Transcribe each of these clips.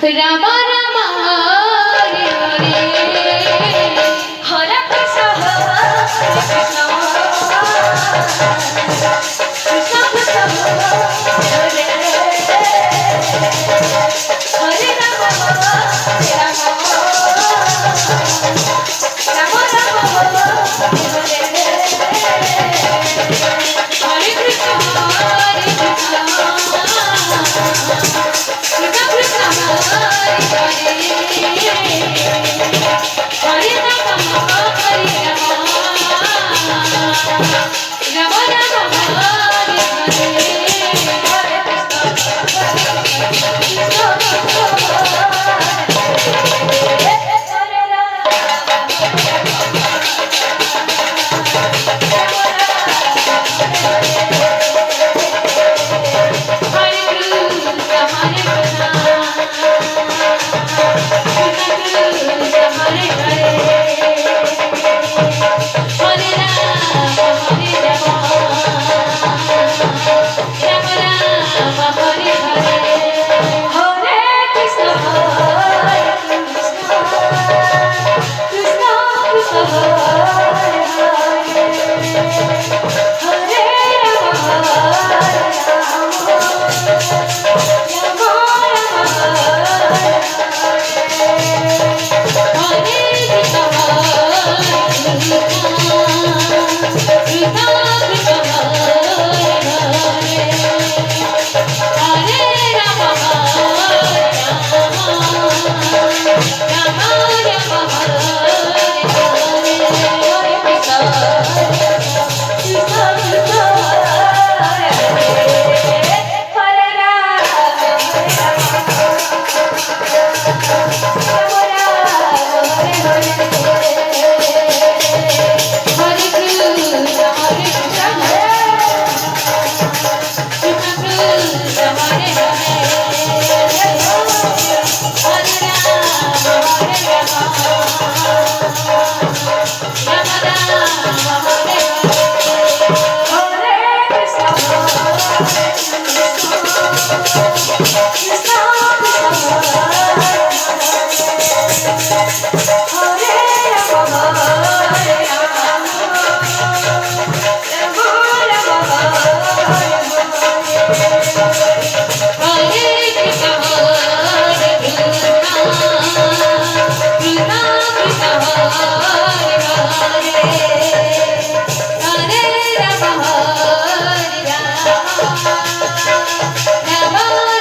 Ram Ram Hare Hare Hare Krishna Hare Krishna Krishna Krishna Hare Hare Ram Hare Ram Ram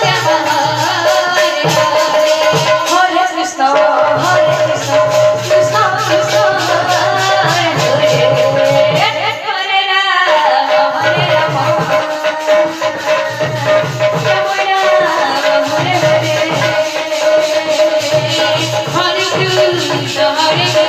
Ram Hare Hare Krishna Hare Krishna Krishna Krishna Hare Hare Hare Ram Hare Ram Ram Ram Hare Hare Hare Krishna Hare